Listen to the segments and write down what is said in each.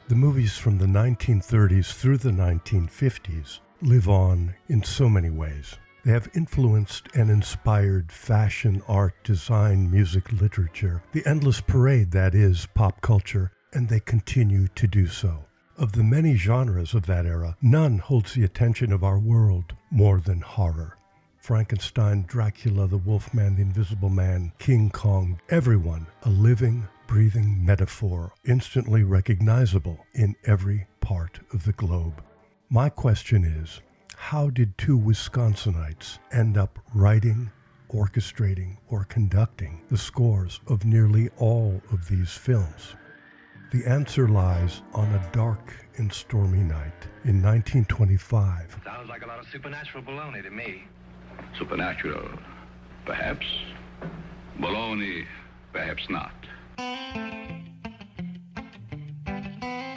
The movies from the 1930s through the 1950s live on in so many ways. They have influenced and inspired fashion, art, design, music, literature, the endless parade that is pop culture, and they continue to do so. Of the many genres of that era, none holds the attention of our world more than horror. Frankenstein, Dracula, the Wolfman, the Invisible Man, King Kong, everyone a living, breathing metaphor, instantly recognizable in every part of the globe. My question is, how did two Wisconsinites end up writing, orchestrating, or conducting the scores of nearly all of these films? The answer lies on a dark and stormy night in 1925. Sounds like a lot of supernatural baloney to me. Supernatural, perhaps. Baloney, perhaps not.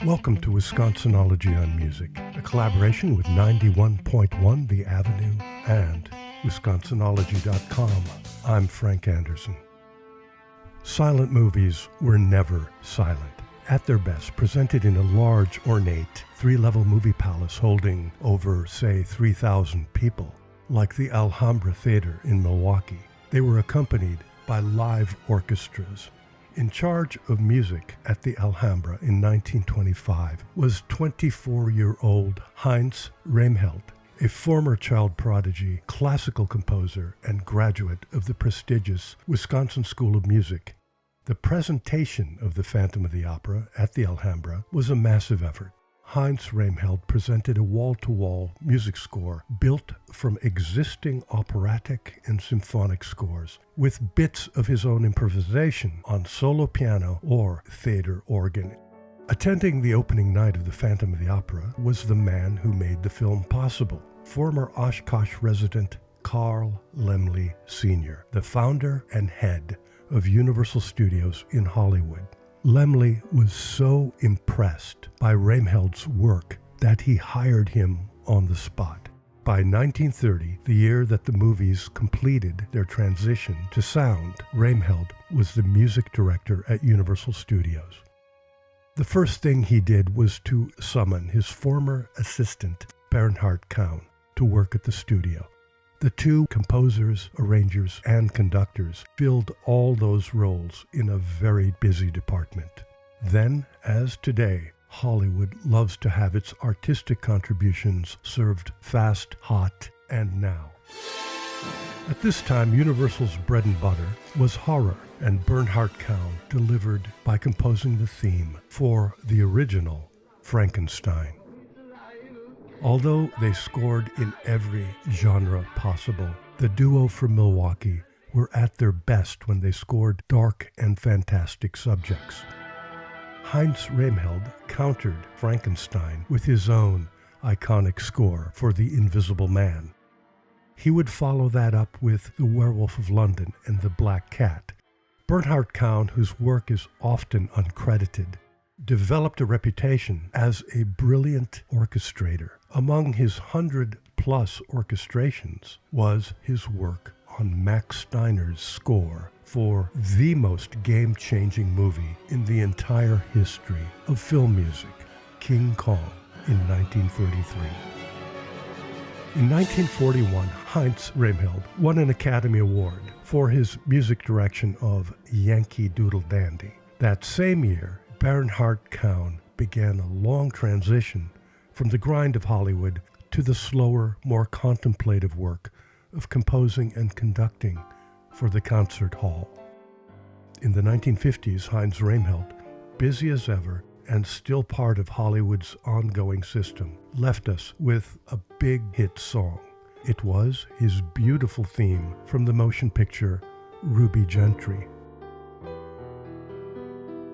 Welcome to Wisconsinology on Music, a collaboration with 91.1 The Avenue and Wisconsinology.com. I'm Frank Anderson. Silent movies were never silent. At their best, presented in a large, ornate, three-level movie palace holding over, say, 3,000 people, like the Alhambra Theater in Milwaukee, they were accompanied by live orchestras. In charge of music at the Alhambra in 1925 was 24-year-old Heinz Rehmelt, a former child prodigy, classical composer, and graduate of the prestigious Wisconsin School of Music. The presentation of The Phantom of the Opera at the Alhambra was a massive effort. Heinz Rehmelt presented a wall-to-wall music score built from existing operatic and symphonic scores, with bits of his own improvisation on solo piano or theater organ. Attending the opening night of The Phantom of the Opera was the man who made the film possible, former Oshkosh resident Carl Laemmle Sr., the founder and head of Universal Studios in Hollywood. Laemmle was so impressed by Rehmelt's work that he hired him on the spot. By 1930, the year that the movies completed their transition to sound, Rehmelt was the music director at Universal Studios. The first thing he did was to summon his former assistant, Bernhard Kahn, to work at the studio. The two composers, arrangers, and conductors filled all those roles in a very busy department. Then, as today, Hollywood loves to have its artistic contributions served fast, hot, and now. At this time, Universal's bread and butter was horror, and Bernhard Kahn delivered by composing the theme for the original Frankenstein. Although they scored in every genre possible, the duo from Milwaukee were at their best when they scored dark and fantastic subjects. Heinz Rehmelt countered Frankenstein with his own iconic score for The Invisible Man. He would follow that up with The Werewolf of London and The Black Cat. Bernhard Kahn, whose work is often uncredited, developed a reputation as a brilliant orchestrator. Among his 100-plus orchestrations was his work on Max Steiner's score for the most game-changing movie in the entire history of film music, King Kong, in 1933. In 1941, Heinz Rehmelt won an Academy Award for his music direction of Yankee Doodle Dandy. That same year, Bernhard Kahn began a long transition from the grind of Hollywood to the slower, more contemplative work of composing and conducting for the concert hall. In the 1950s, Heinz Rehmelt, busy as ever and still part of Hollywood's ongoing system, left us with a big hit song. It was his beautiful theme from the motion picture Ruby Gentry.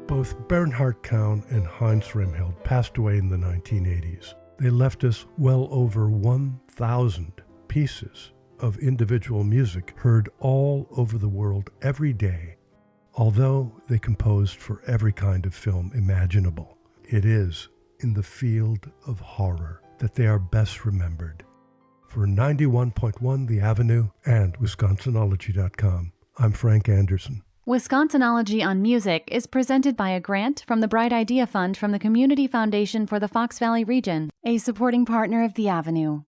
Both Bernhard Kahn and Heinz Rehmelt passed away in the 1980s. They left us well over 1,000 pieces of individual music heard all over the world every day. Although they composed for every kind of film imaginable, it is in the field of horror that they are best remembered. For 91.1 The Avenue and Wisconsinology.com, I'm Frank Anderson. Wisconsinology on Music is presented by a grant from the Bright Idea Fund from the Community Foundation for the Fox Valley region, a supporting partner of the Avenue.